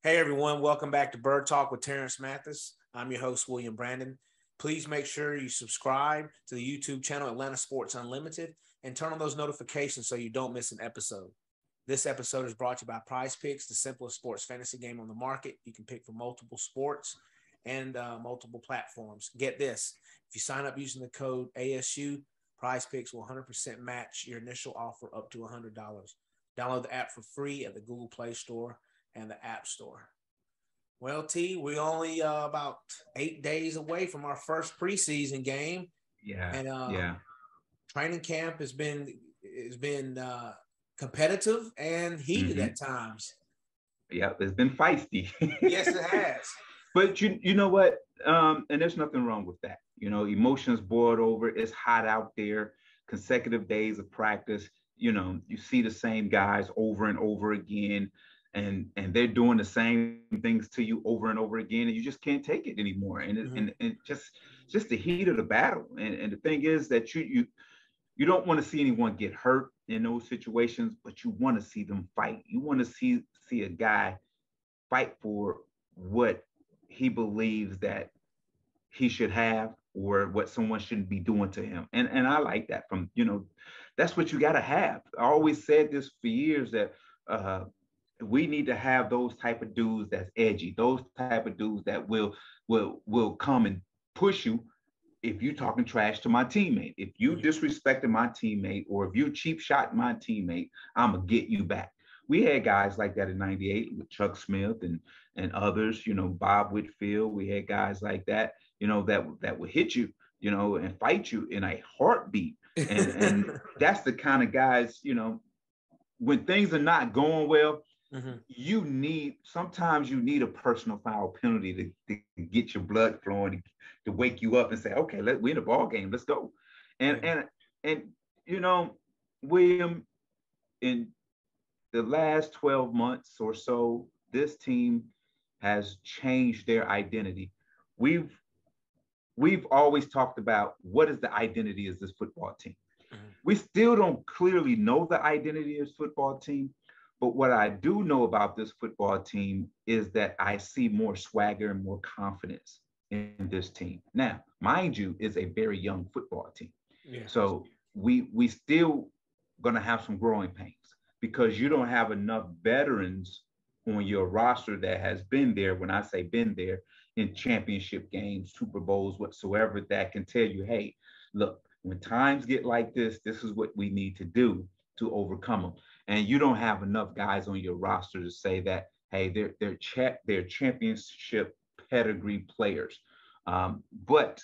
Hey everyone, welcome back to Bird Talk with Terrence Mathis. I'm your host, William Brandon. Please make sure you subscribe to the YouTube channel Atlanta Sports Unlimited and turn on those notifications so you don't miss an episode. This episode is brought to you by Prize Picks, the simplest sports fantasy game on the market. You can pick from multiple sports and multiple platforms. Get this, if you sign up using the code ASU, Prize Picks will 100% match your initial offer up to $100. Download the app for free at the Google Play Store and the App Store. Well, T, we're only about 8 days away from our first preseason game. Yeah. Training camp has been competitive and heated at times. Yeah, it's been feisty. Yes, it has. But you know what? And there's nothing wrong with that. You know, emotions boiled over. It's hot out there. Consecutive days of practice. You know, you see the same guys over and over again. And they're doing the same things to you over and over again, and you just can't take it anymore. And just the heat of the battle. And the thing is that you don't want to see anyone get hurt in those situations, but you want to see them fight. You want to see a guy fight for what he believes that he should have or what someone shouldn't be doing to him. And I like that from, that's what you got to have. I always said this for years that we need to have those type of dudes that's edgy, those type of dudes that will come and push you if you talking trash to my teammate. If you disrespecting my teammate or if you cheap shot my teammate, I'm gonna get you back. We had guys like that in '98 with Chuck Smith and others, Bob Whitfield. We had guys like that, that would hit you, and fight you in a heartbeat. And that's the kind of guys, when things are not going well, sometimes you need a personal foul penalty to get your blood flowing, to wake you up and say, okay, we're in a ball game, let's go. And William, in the last 12 months or so, this team has changed their identity. We've always talked about what is the identity of this football team. We still don't clearly know the identity of this football team. But what I do know about this football team is that I see more swagger and more confidence in this team. Now, mind you, it's a very young football team. Yeah. So we still going to have some growing pains because you don't have enough veterans on your roster that has been there, when I say been there, in championship games, Super Bowls, whatsoever, that can tell you, hey, look, when times get like this is what we need to do to overcome them. And you don't have enough guys on your roster to say that, hey, they're championship pedigree players. But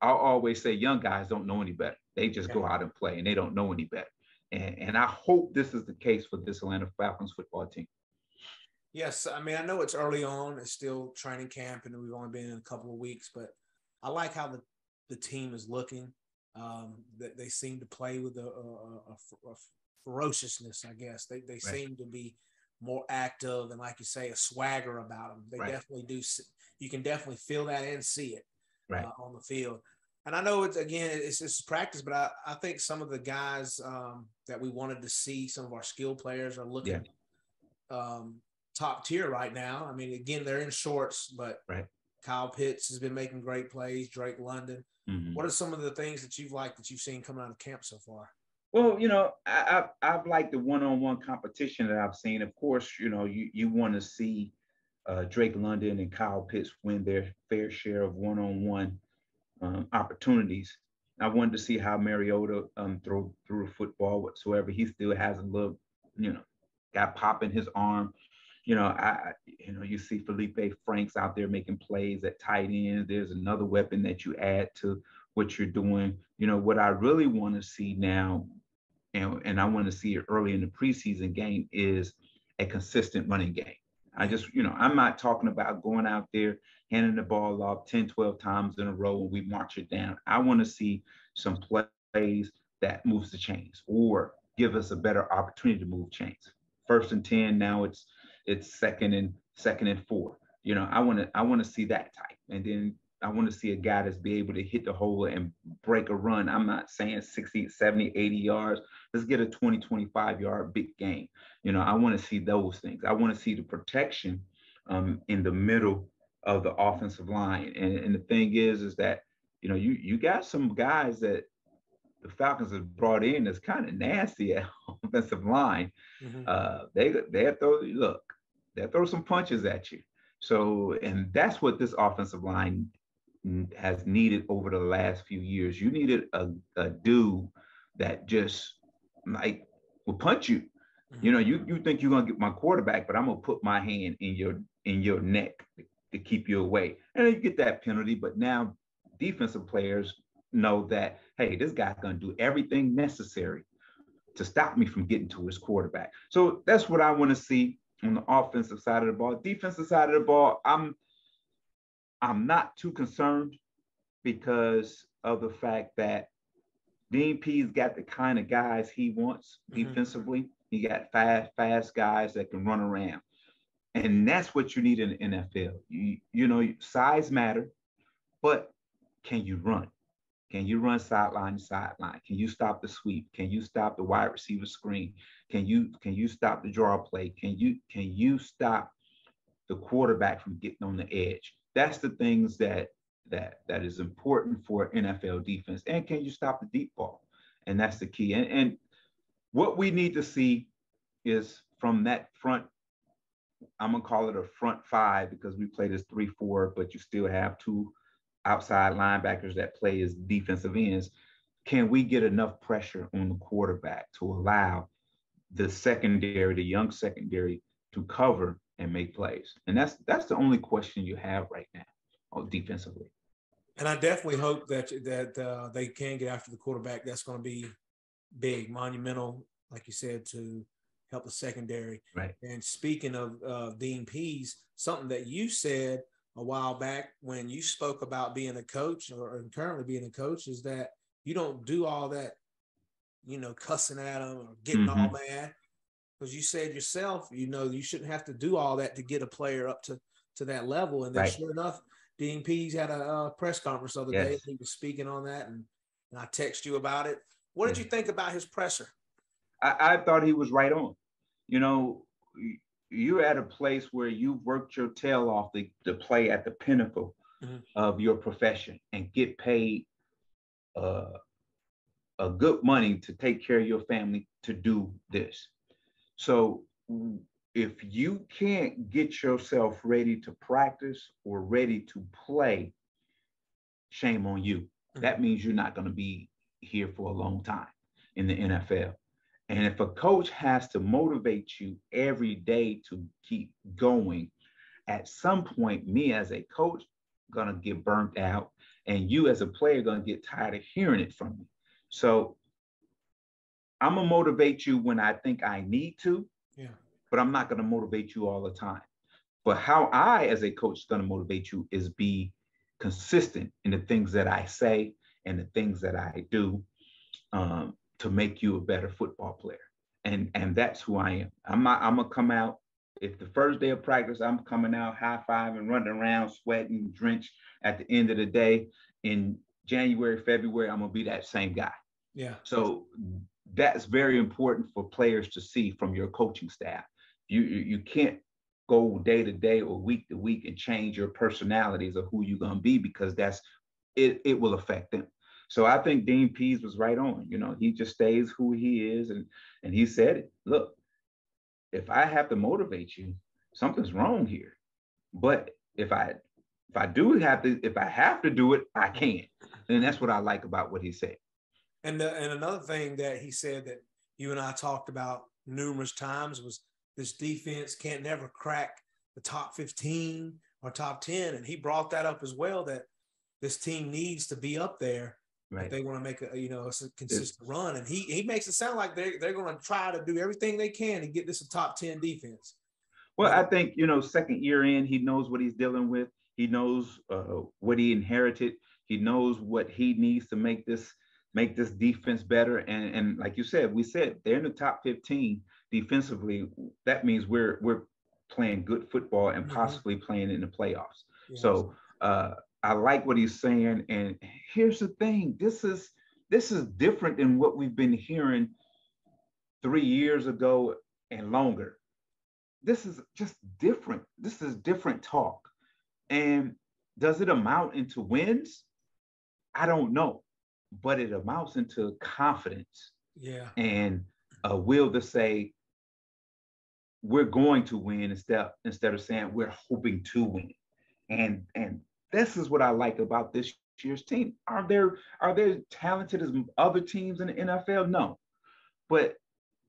I'll always say young guys don't know any better. They just go out and play, and they don't know any better. And I hope this is the case for this Atlanta Falcons football team. Yes, I mean, I know it's early on. It's still training camp, and we've only been in a couple of weeks. But I like how the team is looking. That they seem to play with a ferociousness, I guess. They right. Seem to be more active and, like you say, a swagger about them. They right. Definitely do. You can definitely feel that and see it right. On the field. And I know it's just practice, but I think some of the guys that we wanted to see, some of our skill players, are looking top tier right now. I mean, again, they're in shorts, but right. Kyle Pitts has been making great plays. Drake London. Mm-hmm. What are some of the things that you've liked that you've seen coming out of camp so far? Well, I've liked the one-on-one competition that I've seen. Of course, you want to see Drake London and Kyle Pitts win their fair share of one-on-one opportunities. I wanted to see how Mariota threw a football whatsoever. He still has a little, got pop in his arm. You see Felipe Franks out there making plays at tight end. There's another weapon that you add to what you're doing. What I really want to see now, and I want to see it early in the preseason game, is a consistent running game. I just, I'm not talking about going out there, handing the ball off 10, 12 times in a row and we march it down. I want to see some plays that moves the chains or give us a better opportunity to move chains. 1st and 10, now it's second and 4. I want to see that type. And then I want to see a guy that's be able to hit the hole and break a run. I'm not saying 60, 70, 80 yards. Let's get a 20, 25 yard big game. I want to see those things. I want to see the protection in the middle of the offensive line. And the thing is that, you got some guys that the Falcons have brought in that's kind of nasty at offensive line. Mm-hmm. They'll throw some punches at you. So, and that's what this offensive line has needed over the last few years. You needed a dude that just like will punch you. Mm-hmm. You think you're gonna get my quarterback, but I'm gonna put my hand in your neck to keep you away. And you get that penalty, but now defensive players know that, hey, this guy's gonna do everything necessary to stop me from getting to his quarterback. So that's what I want to see on the offensive side of the ball. Defensive side of the ball, I'm not too concerned because of the fact that Dean Pease got the kind of guys he wants defensively. He got fast guys that can run around. And that's what you need in the NFL. Size matter, but can you run? Can you run sideline to sideline? Can you stop the sweep? Can you stop the wide receiver screen? Can you stop the draw play? Can you stop the quarterback from getting on the edge? That's the things that is important for NFL defense. And can you stop the deep ball? And that's the key. And what we need to see is from that front, I'm gonna call it a front five because we play this 3-4, but you still have two outside linebackers that play as defensive ends. Can we get enough pressure on the quarterback to allow the young secondary to cover and make plays? And that's the only question you have right now defensively. And I definitely hope that they can get after the quarterback. That's going to be big, monumental, like you said, to help the secondary. Right. And speaking of Dean Pease, something that you said a while back when you spoke about being a coach or currently being a coach is that you don't do all that, cussing at them or getting all mad. Because you said yourself, you shouldn't have to do all that to get a player up to that level. And then sure enough, Dean Pease had a press conference the other day. He was speaking on that, and I texted you about it. What did you think about his presser? I thought he was right on. You're at a place where you've worked your tail off to play at the pinnacle of your profession and get paid a good money to take care of your family to do this. So if you can't get yourself ready to practice or ready to play, shame on you. That means you're not going to be here for a long time in the NFL. And if a coach has to motivate you every day to keep going, at some point, me as a coach, going to get burnt out, and you as a player going to get tired of hearing it from me. So I'm going to motivate you when I think I need to, but I'm not going to motivate you all the time. But how I, as a coach, is going to motivate you is be consistent in the things that I say and the things that I do to make you a better football player. And that's who I am. I'm going to come out. If the first day of practice, I'm coming out high-fiving, running around, sweating, drenched at the end of the day. In January, February, I'm going to be that same guy. Yeah. So that's very important for players to see from your coaching staff. You can't go day to day or week to week and change your personalities of who you're going to be because it will affect them. So I think Dean Pease was right on. He just stays who he is, and he said it. Look, if I have to motivate you, something's wrong here. But if I have to do it, I can. And that's what I like about what he said. And another thing that he said that you and I talked about numerous times was this defense can't never crack the top 15 or top 10. And he brought that up as well, that this team needs to be up there. Right. If they want to make a consistent run. And he makes it sound like they're going to try to do everything they can to get this a top 10 defense. Well, I think, second year in, he knows what he's dealing with. He knows what he inherited. He knows what he needs to make this defense better. And like you said, they're in the top 15 defensively. That means we're playing good football and possibly playing in the playoffs. Yes. So I like what he's saying. And here's the thing: this is different than what we've been hearing 3 years ago and longer. This is just different. This is different talk. And does it amount into wins? I don't know, but it amounts into confidence Yeah. and a will to say we're going to win instead of saying we're hoping to win. And this is what I like about this year's team. Are they talented as other teams in the NFL? No, but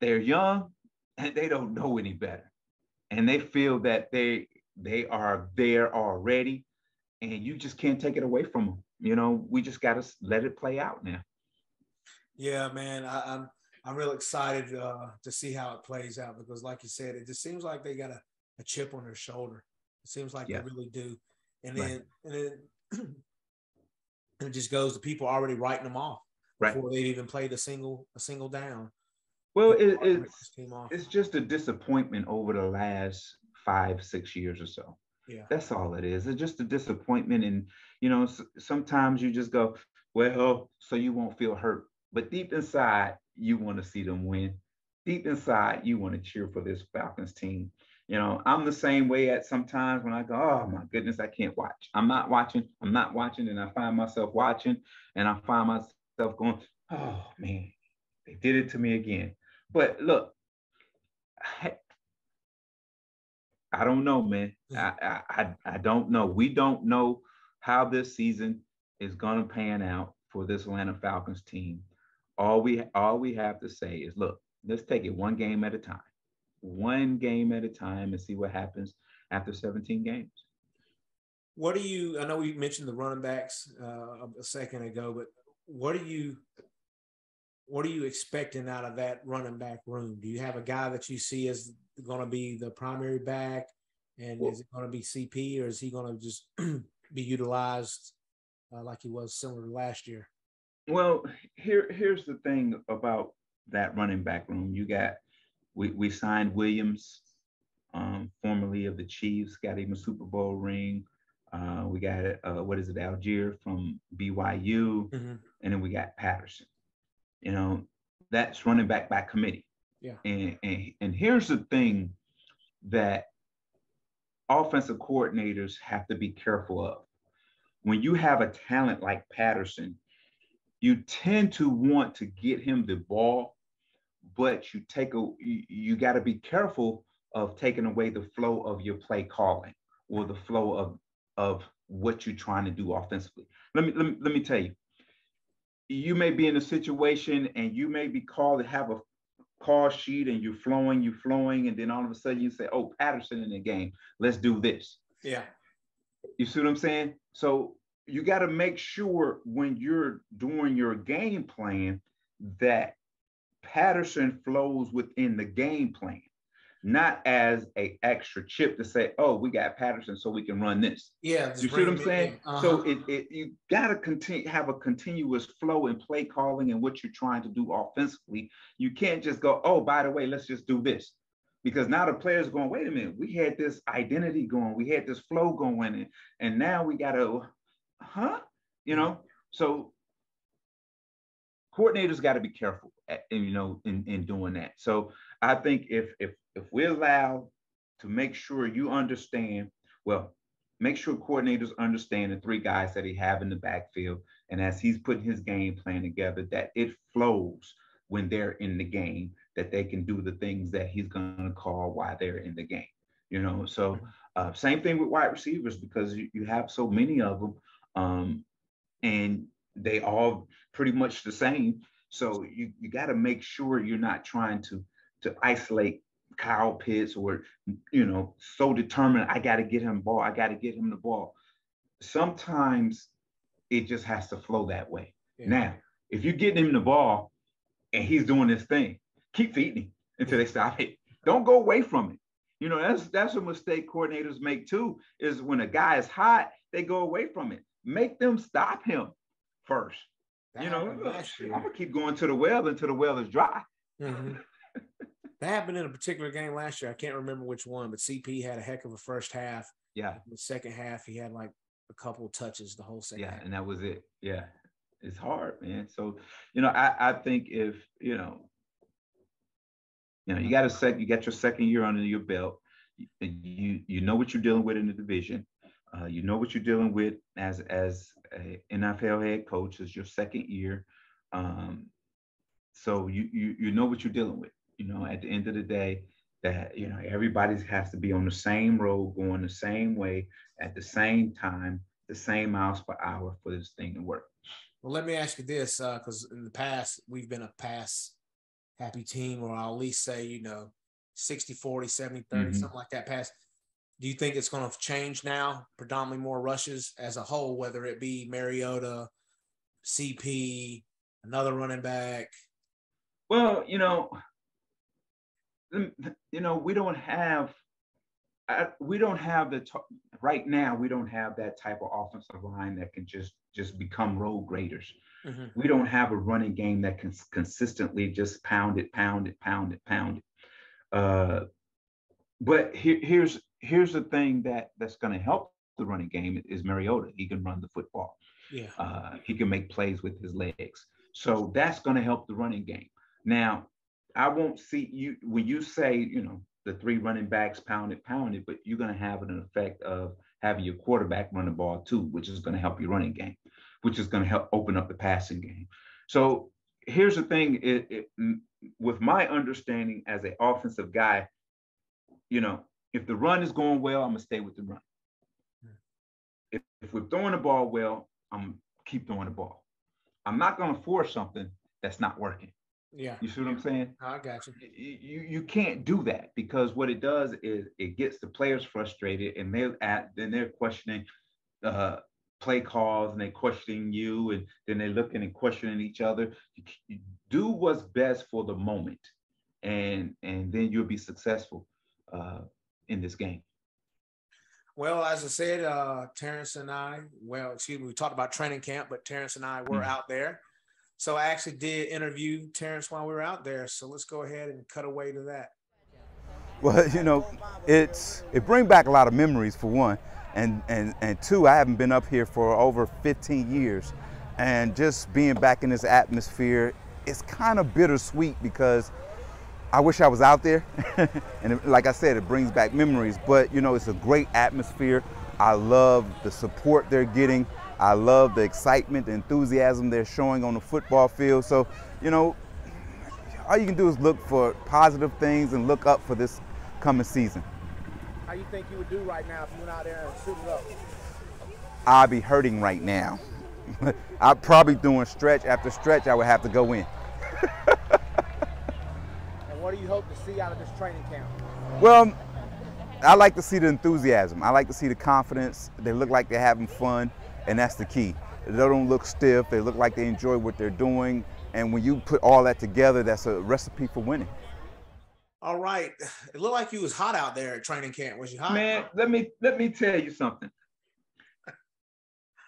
they're young and they don't know any better, and they feel that they are there already, and you just can't take it away from them. We just got to let it play out now. Yeah, man. I'm real excited to see how it plays out because, like you said, it just seems like they got a chip on their shoulder. It seems like Yeah, they really do. And right, then and it just goes to people already writing them off right. before they've even played a single down. Well, People already write it's this team off. it's just a disappointment over the last 5, 6 years or so. Yeah. That's all it is. It's just a disappointment, and sometimes you just go, well, so you won't feel hurt, but deep inside, you want to see them win. Deep inside, you want to cheer for this Falcons team. I'm the same way at sometimes when I go, oh my goodness, I can't watch. I'm not watching. I'm not watching, and I find myself watching, and I find myself going, oh man, they did it to me again. But look, I don't know, man. I don't know. We don't know how this season is gonna pan out for this Atlanta Falcons team. All we have to say is, look, let's take it one game at a time, and see what happens after 17 games. What do you? I know we mentioned the running backs a second ago, but what are you expecting out of that running back room? Do you have a guy that you see as going to be the primary back, and Well, is it going to be CP, or is he going to just be utilized like he was similar to last year? well, here's the thing about that running back room. We signed Williams, formerly of the Chiefs, got him a Super Bowl ring. We got what is it, Algier from BYU, Mm-hmm. and then we got Patterson. You know, that's running back by committee. Yeah. And here's the thing that offensive coordinators have to be careful of. When you have a talent like Patterson, you tend to want to get him the ball, but you got to be careful of taking away the flow of your play calling or the flow of what you're trying to do offensively. Let me tell you, you may be in a situation and you may be called to have a call sheet, and you're flowing, and then all of a sudden you say, oh, Patterson in the game, let's do this. Yeah. You see what I'm saying? So you got to make sure when you're doing your game plan that Patterson flows within the game plan, not as a extra chip to say, oh, we got Patterson so we can run this. Yeah. Just You see bring what I'm him saying? in. Uh-huh. So you got to have a continuous flow in play calling and what you're trying to do offensively. You can't just go, oh, by the way, let's just do this. Because now the players are going, wait a minute, we had this identity going, we had this flow going, and now we got to, So coordinators got to be careful in doing that. So I think if we're allowed to make sure you understand, well, make sure coordinators understand the three guys that he have in the backfield, and as he's putting his game plan together, that it flows when they're in the game, that they can do the things that he's going to call while they're in the game. So same thing with wide receivers, because you have so many of them, and they all pretty much the same. So you got to make sure you're not trying to isolate Kyle Pitts, or so determined, I got to get him ball, I got to get him the ball. Sometimes it just has to flow that way. Yeah. Now, if you're getting him the ball and he's doing this thing, keep feeding him until they stop it. Don't go away from it. That's a mistake coordinators make too, is when a guy is hot, they go away from it. Make them stop him first. I'm gonna keep going to the well until the well is dry. Mm-hmm. That happened in a particular game last year. I can't remember which one, but CP had a heck of a first half. Yeah. In the second half, he had like a couple touches the whole second Yeah, half. and that was it. Yeah, it's hard, man. So, I think if you got your second year under your belt. You know what you're dealing with in the division. You know what you're dealing with as a NFL head coach as your second year. Um, so you know what you're dealing with. At the end of the day, that everybody has to be on the same road, going the same way at the same time, the same miles per hour for this thing to work. Well, let me ask you this, because in the past, we've been a pass happy team, or I'll at least say, 60-40, 70-30, Mm-hmm. something like that pass. Do you think it's going to change now, predominantly more rushes as a whole, whether it be Mariota, CP, another running back? Well, we don't have right now. We don't have that type of offensive line that can just become road graders. Mm-hmm. We don't have a running game that can consistently just pound it. But here's the thing that's going to help the running game is Mariota. He can run the football. Yeah. He can make plays with his legs. So that's going to help the running game. Now, I won't see you when you say, the three running backs pound it, but you're going to have an effect of having your quarterback run the ball too, which is going to help your running game, which is going to help open up the passing game. So here's the thing, with my understanding as an offensive guy, if the run is going well, I'm going to stay with the run. If we're throwing the ball well, I'm going to keep throwing the ball. I'm not going to force something that's not working. Yeah. You see what I'm saying? I got you. You can't do that, because what it does is it gets the players frustrated, and they're questioning play calls, and they're questioning you, and then they're looking and questioning each other. You do what's best for the moment, and then you'll be successful in this game. Well, as I said, Terrence and I, we talked about training camp, but Terrence and I were out there. So I actually did interview Terrence while we were out there. So let's go ahead and cut away to that. Well, it brings back a lot of memories, for one. And two, I haven't been up here for over 15 years. And just being back in this atmosphere, it's kind of bittersweet, because I wish I was out there. And like I said, it brings back memories. But, it's a great atmosphere. I love the support they're getting. I love the excitement, the enthusiasm they're showing on the football field. So, all you can do is look for positive things and look up for this coming season. How you think you would do right now if you went out there and suited up? I'd be hurting right now. I'd probably doing stretch after stretch. I would have to go in. And what do you hope to see out of this training camp? Well, I like to see the enthusiasm. I like to see the confidence. They look like they're having fun, and that's the key. They don't look stiff. They look like they enjoy what they're doing. And when you put all that together, that's a recipe for winning. All right. It looked like you was hot out there at training camp. Was you hot? Man, let me tell you something.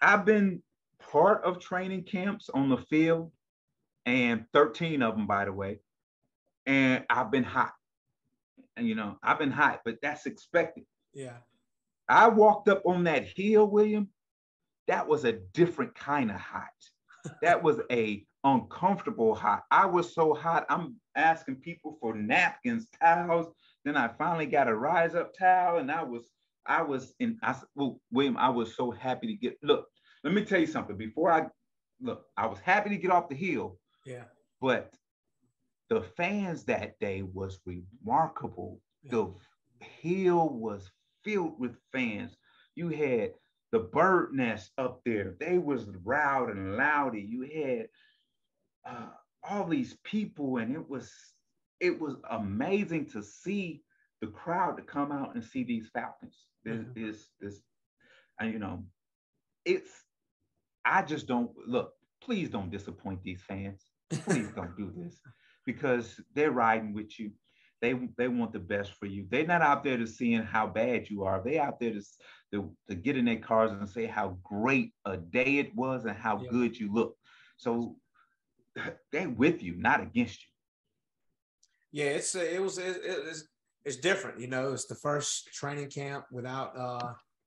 I've been part of training camps on the field, and 13 of them, by the way. And I've been hot. And, I've been hot, but that's expected. Yeah. I walked up on that hill, William. That was a different kind of hot. That was a uncomfortable hot. I was so hot, I'm asking people for napkins, towels. Then I finally got a rise up towel, and William, I was so happy to look, let me tell you something. I was happy to get off the hill. Yeah. But the fans that day was remarkable. Yeah. The hill was filled with fans. You had the bird nest up there. They was loud and loudy. You had all these people, and it was amazing to see the crowd to come out and see these Falcons. I just don't look. Please don't disappoint these fans. Please don't do this, because they're riding with you. They want the best for you. They're not out there to seeing how bad you are. They out there to get in their cars and say how great a day it was and how good you look. So they're with you, not against you. Yeah, it's different. It's the first training camp without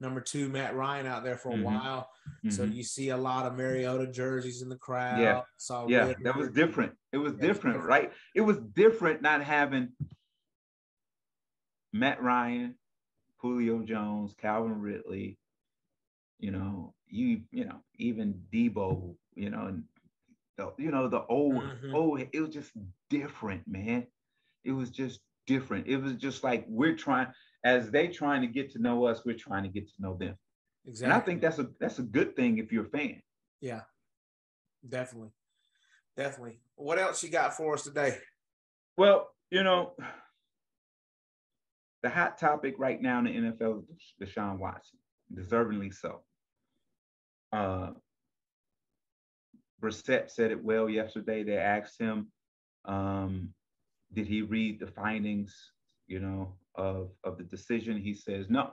number 2 Matt Ryan out there for a while. So Mm-hmm. you see a lot of Mariota jerseys in the crowd. Yeah, Saw yeah, that was different. It was different, right? It was different not having Matt Ryan, Julio Jones, Calvin Ridley, even Debo, and the old, it was just different, man. It was just different. It was just like as they trying to get to know us, we're trying to get to know them. Exactly. And I think that's a good thing if you're a fan. Yeah, definitely. What else you got for us today? Well, the hot topic right now in the NFL is Deshaun Watson, deservingly so. Brissett said it well yesterday. They asked him, did he read the findings, of the decision? He says no.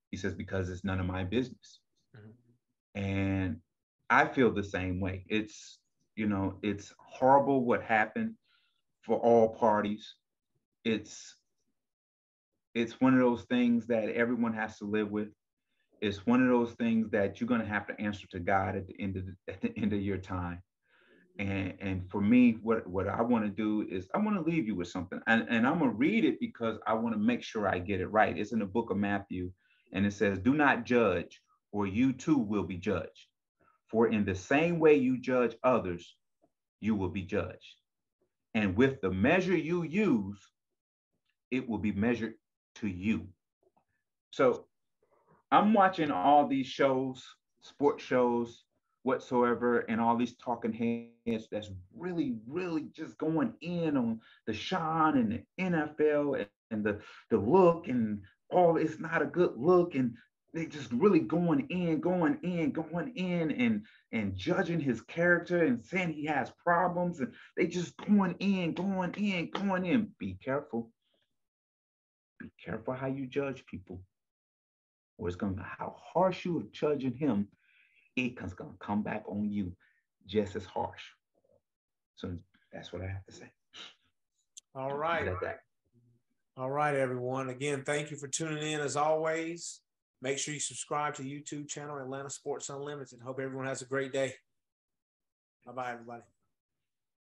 He says, because it's none of my business. Mm-hmm. And I feel the same way. It's horrible what happened for all parties. It's one of those things that everyone has to live with. It's one of those things that you're going to have to answer to God at the end of your time. And for me, what I want to do is I want to leave you with something, and I'm going to read it because I want to make sure I get it right. It's in the book of Matthew, and it says, "Do not judge, or you too will be judged. For in the same way you judge others, you will be judged. And with the measure you use, it will be measured to you." So I'm watching all these shows, sports shows, whatsoever, and all these talking heads that's really, really just going in on the Deshaun and the NFL and the look and all. It's not a good look, and they just really going in and judging his character and saying he has problems, and they just going in. Be careful. Be careful how you judge people, or it's going to, how harsh you are judging him, it's going to come back on you just as harsh. So that's what I have to say. All right. All right, everyone. Again, thank you for tuning in as always. Make sure you subscribe to the YouTube channel, Atlanta Sports Unlimited. Hope everyone has a great day. Bye-bye, everybody.